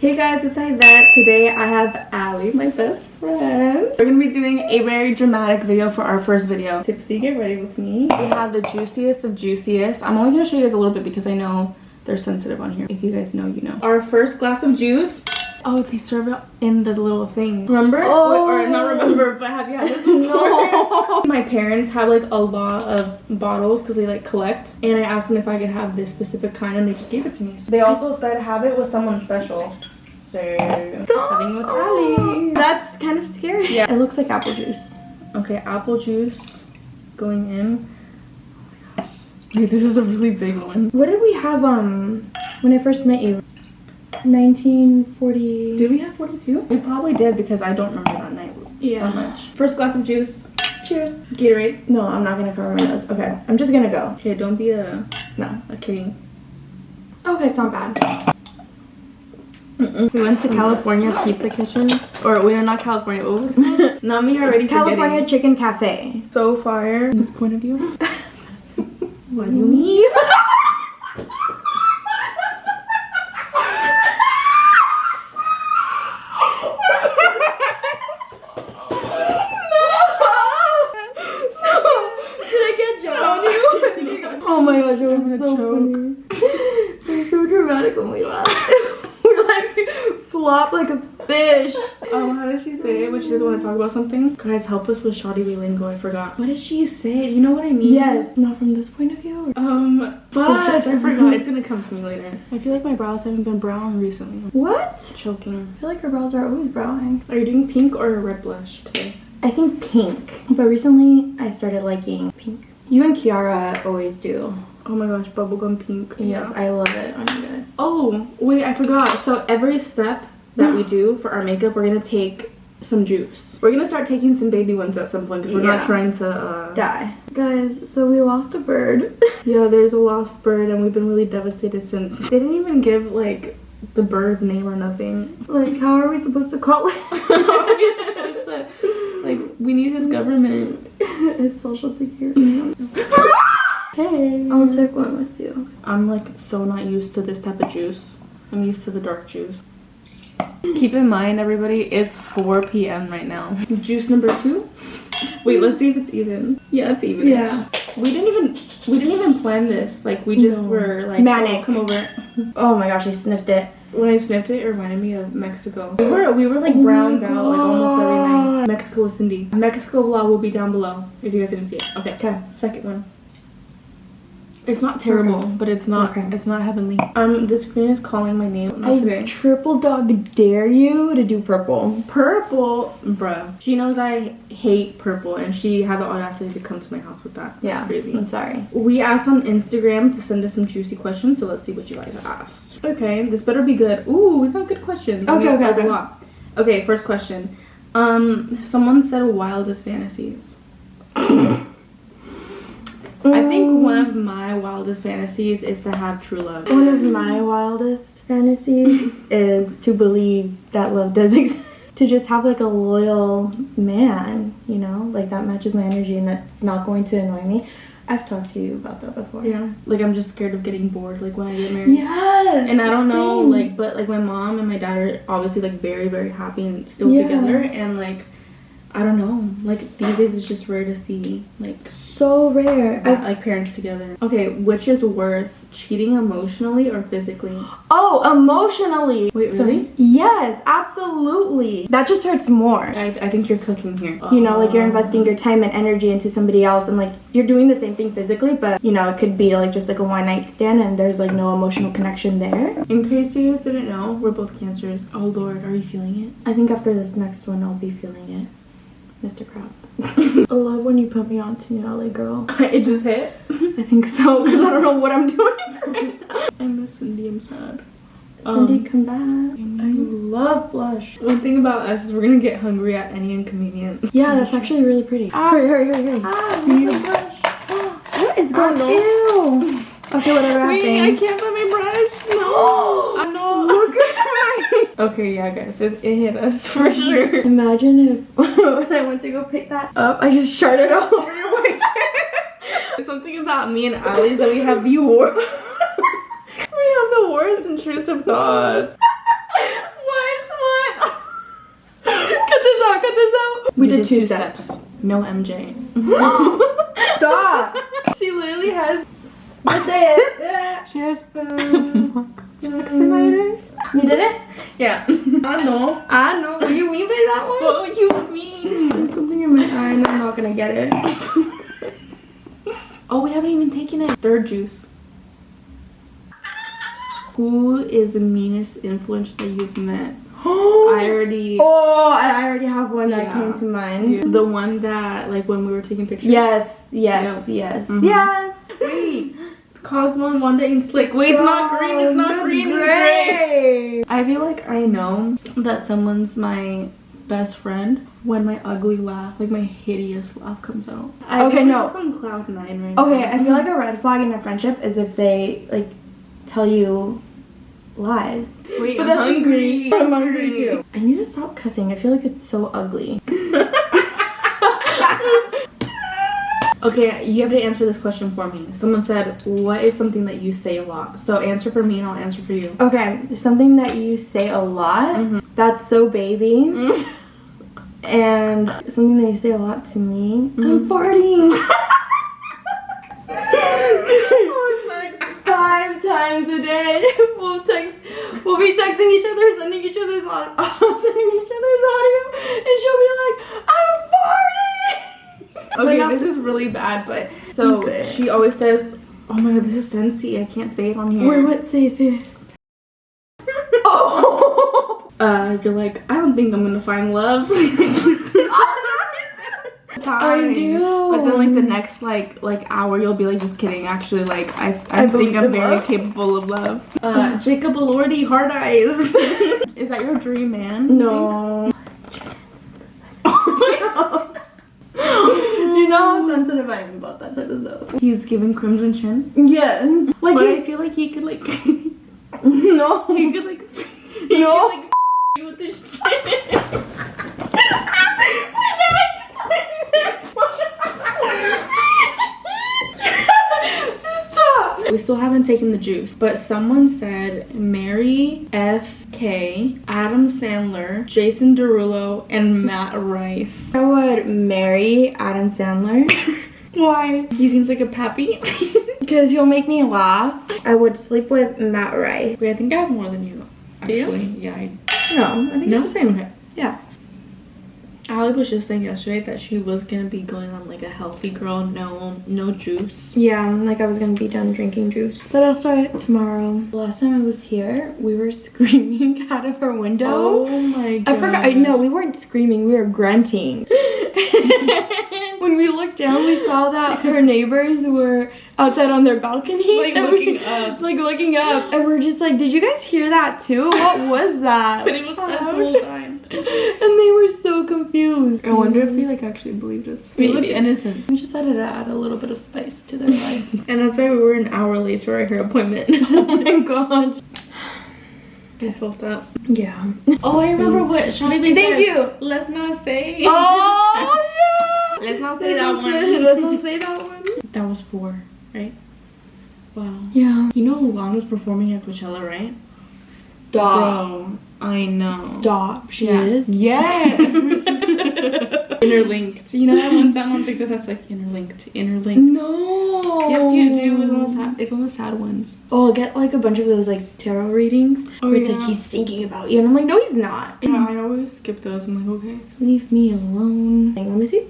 Hey guys, it's Aidette. Today I have Alys, my best friend. We're gonna be doing a very dramatic video for our first video. Tipsy, get ready with me. We have the juiciest of juiciest. I'm only gonna show you guys a little bit because I know they're sensitive on here. If you guys know, you know. Our first glass of juice. Oh, they serve it in the little thing. Remember? Oh. Or not remember, but have you had this before? No. My parents have like a lot of bottles because they like collect. And I asked them if I could have this specific kind and they just gave it to me. So they also said have it with someone special. So, having with Alys. That's kind of scary. Yeah. It looks like apple juice. Okay, apple juice going in. Oh my gosh. Dude, this is a really big one. What did we have when I first met you? 1940. Did we have 42? We probably did because I don't remember that night that much. First glass of juice. Cheers. Gatorade. No, I'm not gonna cover my nose. Okay, I'm just gonna go. Okay, don't be a kitty. Okay, it's not bad. We went to California Pizza Kitchen. Or wait, not California. What was it? Not me already California forgetting. Chicken Cafe. So fire. This point of view. What do you mean? Oh my gosh, it was so funny. It was so dramatic when we laughed. We like flop like a fish. How did she say it when she doesn't want to talk about something? Guys, help us with shoddy lingo. I forgot. What did she say? You know what I mean? Yes. Not from this point of view. Fudge. I forgot. It's gonna come to me later. I feel like my brows haven't been brown recently. What? Choking. I feel like her brows are always browning. Are you doing pink or a red blush today? I think pink. But recently I started liking pink. You and Kiara always do. Oh my gosh, bubblegum pink. Yes, I love it on you guys. Oh, wait, I forgot. So every step that we do for our makeup, we're gonna take some juice. We're gonna start taking some baby ones at some point because we're not trying to die. Guys, so we lost a bird. Yeah, there's a lost bird and we've been really devastated since. They didn't even give like the bird's name or nothing. Like, how are we supposed to call it? Like, we need his government. His social security. Hey, I'll take one with you. I'm like so not used to this type of juice. I'm used to the dark juice. Keep in mind, everybody, it's 4 p.m. right now. Juice number 2. Wait, let's see if it's even. Yeah, it's even. Yeah. We didn't even plan this. Like, we just were like, manic. Oh, come over. Oh my gosh, I sniffed it. When I sniffed it, it reminded me of Mexico. We were like browned out like almost every night. Mexico with Cindy. Mexico vlog will be down below if you guys didn't see it. Okay. Second one. It's not terrible, but it's not heavenly. This screen is calling my name. Not today. Triple dog dare you to do purple. Purple? Bruh. She knows I hate purple and she had the audacity to come to my house with that. That's crazy. I'm sorry. We asked on Instagram to send us some juicy questions, so let's see what you guys asked. Okay, this better be good. Ooh, we got good questions. Okay, first question. Someone said wildest fantasies. I think one of my wildest fantasies is to have true love. One of my wildest fantasies is to believe that love does exist. To just have like a loyal man, you know, like that matches my energy and that's not going to annoy me. I've talked to you about that before. Yeah, like I'm just scared of getting bored like when I get married. Yes. And I don't know, like, but like my mom and my dad are obviously like very, very happy and still together, and like I don't know, like these days it's just rare to see like so rare like parents together. Okay, which is worse, cheating emotionally or physically? Oh, emotionally. Wait, really? Yes, absolutely. That just hurts more. I think you're cooking here. You know, like you're investing your time and energy into somebody else and like you're doing the same thing physically, but you know, it could be like just like a one night stand and there's like no emotional connection there. In case you guys didn't know, we're both cancers. Oh Lord, are you feeling it? I think after this next one I'll be feeling it. Mr. Krabs. I love when you put me on to New LA Girl. It just hit? I think so, because I don't know what I'm doing right now. I miss Cindy, I'm sad. Cindy, come back. I love blush. One thing about us is we're gonna get hungry at any inconvenience. Yeah, that's actually really pretty. Hurry. Ah, you need a brush. What is going on? Ew. Okay, whatever. Wait, I can't find my brush. No. I know. Look at my. Okay, yeah, guys, it hit us for sure. Imagine if when I went to go pick that up, I just sharted all over your wig. Something about me and Alys that we have the worst intrusive thoughts. We did two steps. No MJ. Stop. She literally has. Just say it. She has vaccinitis. You did it? Yeah. I know. I know. What do you mean by that one? What do you mean? There's something in my eye and I'm not gonna get it. Oh, we haven't even taken it. Third juice. Who is the meanest influencer that you've met? I already have one that came to mind. Yeah. The one that, like, when we were taking pictures. Yes. Mm-hmm. Yes. Wait. Cosmo and Wanda and Slick. Wait, it's not green. It's not green. It's gray. I feel like I know that someone's my best friend when my ugly laugh, like my hideous laugh, comes out. Okay, no. Just on cloud 9 right now. Okay, I feel like a red flag in a friendship is if they like tell you lies. Wait, but I'm that's hungry. Just me. I'm hungry too. I need to stop cussing. I feel like it's so ugly. Okay, you have to answer this question for me. Someone said, what is something that you say a lot? So answer for me and I'll answer for you. Okay, something that you say a lot. That's so baby. And something that you say a lot to me. I'm farting. 5 times a day. We'll be texting each other, sending each other's audio, and she'll be like, I'm farting. Okay, this is really bad, but so she always says, oh my god, this is Sensi. I can't say it on here. Wait, what? Say it. Oh. You're like, I don't think I'm gonna find love. I do. But then like the next like hour you'll be like, just kidding. Actually, like I think I'm very capable of love. Jacob Elordi, hard eyes. Is that your dream man? No. You know how sensitive I am about that type of stuff. He's giving Crimson Chin? Yes. Like, but I feel like he could like no. He could like with this shit. Stop. We still haven't taken the juice, but someone said marry FK, Adam Sandler, Jason Derulo, and Matt Rife. I would marry Adam Sandler. Why? He seems like a pappy. Because he'll make me laugh. I would sleep with Matt Rife. Wait, I think I have more than you. Actually, yeah. No, I think it's the same. Okay. Yeah. Alys was just saying yesterday that she was gonna be going on like a healthy girl, no juice. Yeah, like I was gonna be done drinking juice. But I'll start tomorrow. Last time I was here, we were screaming out of our window. Oh my god. I forgot. No, we weren't screaming. We were grunting. When we looked down, we saw that her neighbors were outside on their balcony. Like looking up. Like looking up. And we're just like, did you guys hear that too? What was that? But it was us the whole time. And they were so confused. I wonder if they like actually believed us. We looked innocent. We just had to add a little bit of spice to their life. And that's why we were an hour late to our hair appointment. Oh my gosh. I felt that. Yeah. Oh, I remember what Shani said. Thank you. Let's not say. Oh yeah. Let's not say that one. Let's not say that one. That was 4, right? Wow. Yeah. You know Lana's performing at Coachella, right? Stop. Bro, I know. Stop. She is? Yeah. Interlinked. You know that one sound on TikTok that's like interlinked. No. Yes, you do. It's on the sad ones. Oh, I'll get like a bunch of those like tarot readings. Oh, where it's yeah. like he's thinking about you, and I'm like, no, he's not. Yeah, I always skip those. I'm like, okay. Leave me alone. Let me see.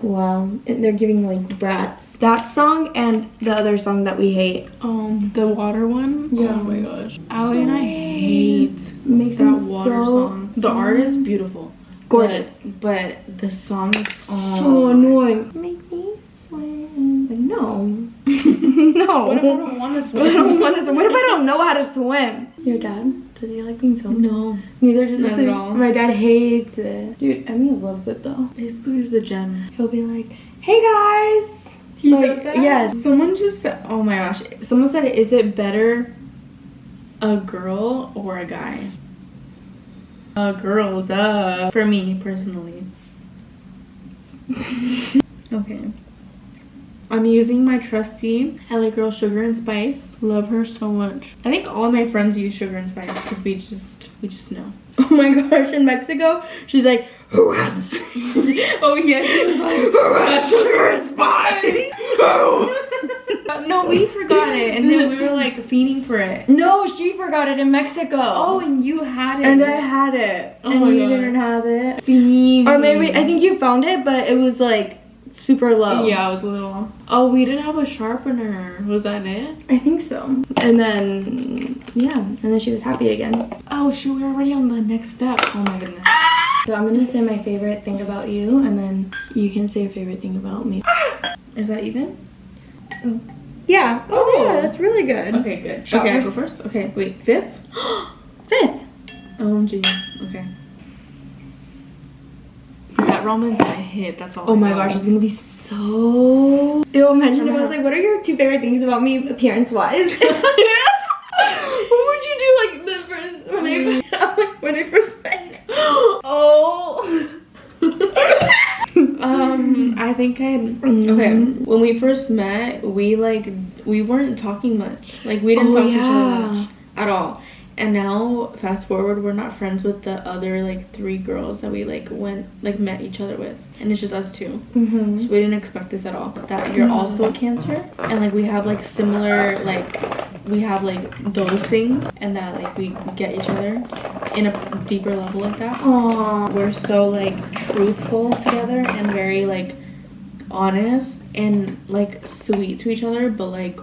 Wow, and they're giving like brats. That song and the other song that we hate. The water one. Yeah. Oh my gosh. Allie and I hate Makes that them water so song. The art is beautiful, gorgeous, but the song is so annoying. Make me swim. Like, no. No. What if I don't want to swim? I don't want to swim. What if I don't know how to swim? Your dad? Does he like being filmed? No. Neither does Not at all. My dad hates it. Dude, Emmy loves it though. Basically, he's the gem. He'll be like, hey guys. He Like, does that? yes. Someone just said, oh my gosh. Someone said, is it better a girl or a guy? A girl, duh. For me, personally. Okay. I'm using my trusty LA Girl Sugar and Spice. Love her so much. I think all of my friends use Sugar and Spice because we just know. Oh my gosh, in Mexico, she's like, who has Oh yeah, she was like, who has sugar and spice? Who? no, we forgot it, and then we were like fiending for it. No, she forgot it in Mexico. Oh, and you had it. And I had it. Oh and my you God. didn't have it. Fiending. Or maybe, I think you found it, but it was like super low. Yeah, it was a little. Oh, we didn't have a sharpener. Was that it? I think so. And then, yeah, and then she was happy again. Oh shoot, we're already on the next step. Oh my goodness. So I'm gonna say my favorite thing about you, and then you can say your favorite thing about me. Is that even? Yeah. Oh, Oh. yeah, that's really good. Okay, good. Shot Okay, I first. go first? Okay, wait, fifth? Fifth. OMG. Okay. That ramen's gonna hit, that's all. Oh I my know. gosh, it's gonna be so... Ew, imagine if I was like, what are your 2 favorite things about me appearance-wise? What would you do like the first, when I first met you? Oh. I think okay, when we first met, we weren't talking much. Like, we didn't talk to each other much at all. And now, fast forward, we're not friends with the other like 3 girls that we met each other with, and it's just us 2. So we didn't expect this at all. That you're also a Cancer, and like we have like similar we have like those things, and that like we get each other in a deeper level like that. Aww. We're so like truthful together and very like honest and like sweet to each other, but like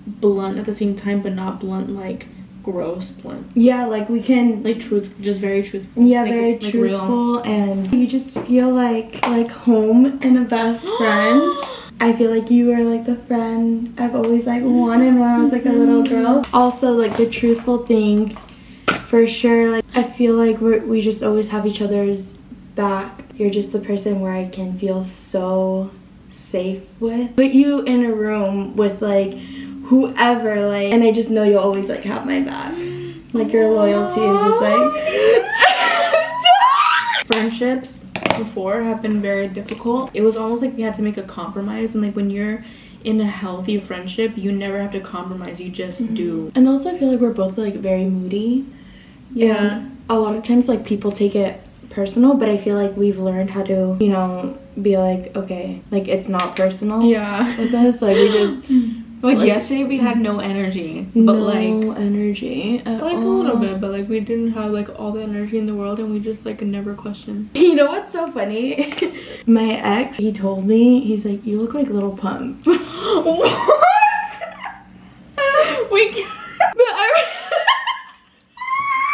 blunt at the same time, but not blunt like gross blunt. Yeah, like we can, Like just very truthful. yeah, like, very like truthful, and you just feel like home and a best friend. I feel like you are like the friend I've always like wanted when I was like a little girl. Also, like the truthful thing, for sure. Like I feel like we just always have each other's back. You're just the person where I can feel so safe with. Put you in a room with like whoever, like, and I just know you'll always like have my back. Like your loyalty is just like Friendships before have been very difficult. It was almost like we had to make a compromise, and like when you're in a healthy friendship, you never have to compromise, you just do. And also I feel like we're both like very moody. Yeah. And a lot of times like people take it personal, but I feel like we've learned how to, you know, be like, okay, like it's not personal. Yeah. With us, like we just like yesterday we had no energy, but no like energy at a all. little bit, but like we didn't have like all the energy in the world, and we just like never questioned. You know what's so funny? My ex, he told me, he's like, you look like Little Pump. What? We can't. But I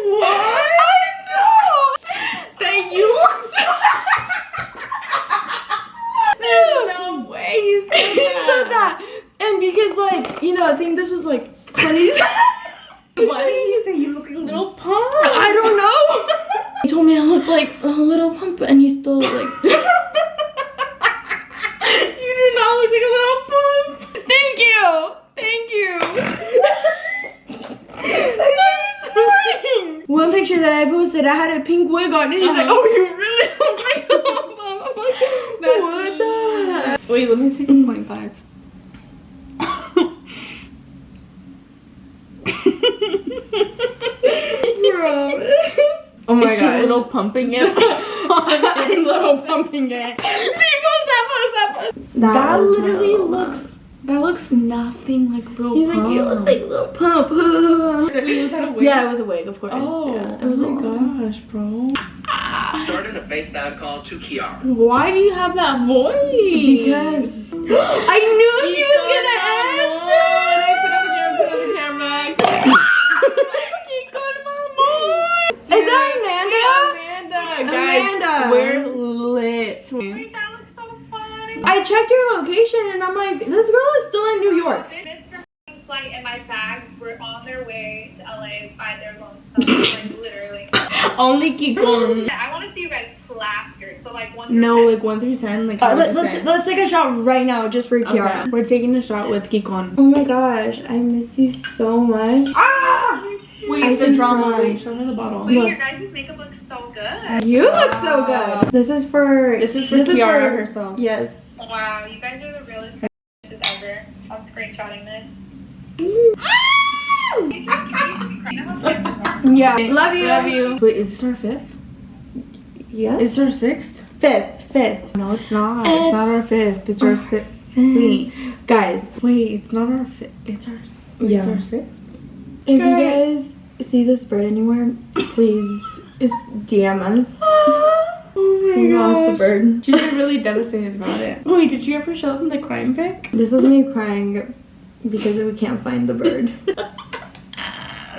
What? I know That you. There's no way you said he said that. And because like, you know, I think this was like 20s. Why did he say you look like a little pump? I don't know. He told me I looked like a Little Pump, and he still like. You do not look like a little pump. Thank you. Thank you. I'm sorry. One picture that I posted, I had a pink wig on, and he's like, "Oh, you really look like Little Pump." I'm like, That's what the heck? Wait, let me take a 0.5. Oh my Is she god. little pumping it? I'm Little Pumping it. People, stop. That was literally real. looks nothing like Little He's Pump. like, you look like Little Pump. Wait, was that a wig? Yeah, it was a wig, of course. Oh, yeah. It was oh like, my gosh, bro. Started a FaceTime call to Kiara. Why do you have that voice? because I knew she was gonna answer. Put on the camera. Is that Amanda? Amanda. Guys, we're lit. Wait, that looks so fun. I checked your location and I'm like, this girl is still in New York. Mr. Flight and my bags were on their way to LA by their lonesome, like literally. Only Kikon. I want to see you guys plastered. So like 1 through No, 10. like 1 through 10. Like Let's take a shot right now just for Kiara. okay. We're taking a shot with Kikon. Oh my gosh, I miss you so much. Ah! Wait, I the can drama. cry. Wait, show her the bottle. Wait, Look. your guys' makeup looks so good. You look so good. This is for Kiara herself. Yes. Wow, you guys are the realest bitches ever. I'm screenshotting this. He's just crying. You know how fans are. Yeah. Love you. Love you. Wait, is this our 5th? Yes. It's our 6th? Fifth. No, it's not. It's not our 5th. It's our 6th. Wait. Guys. Wait, it's not our 5th. It's our... Wait, Yeah. It's our 6th? If you guys see this bird anywhere, please DM us. Oh my We lost the gosh. bird. She's like really devastated about it. Wait, did you ever show them the crime pic? This was me crying because we can't find the bird.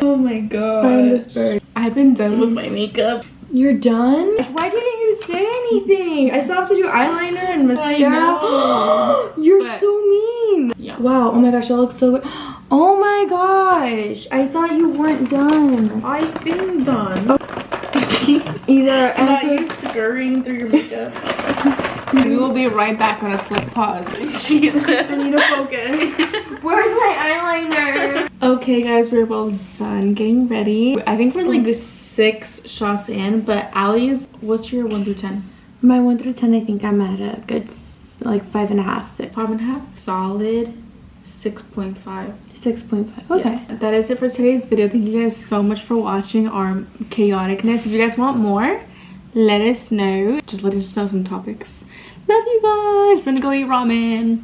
Oh my god. Find this bird. I've been done with my makeup. You're done? Why didn't you say anything? I still have to do eyeliner and mascara. know. You're But- so mean. Yeah. Wow. Oh my gosh, that looks so good. Oh my gosh. I thought you weren't done. I've been done. Either Not answer. you scurrying through your makeup. We will be right back on a slight pause. Jesus. I need to focus. Where's my eyeliner? Okay guys, we're well done getting ready. I think we're like 6 shots in, but Alys, what's your 1 through 10? My 1 through 10, I think I'm at a good like 5.5, 6. 5.5? Solid 6.5. 6.5. Okay. Yeah, that is it for today's video. Thank you guys so much for watching our chaoticness. If you guys want more, let us know. Just let us know some topics. Love you guys. We're gonna go eat ramen.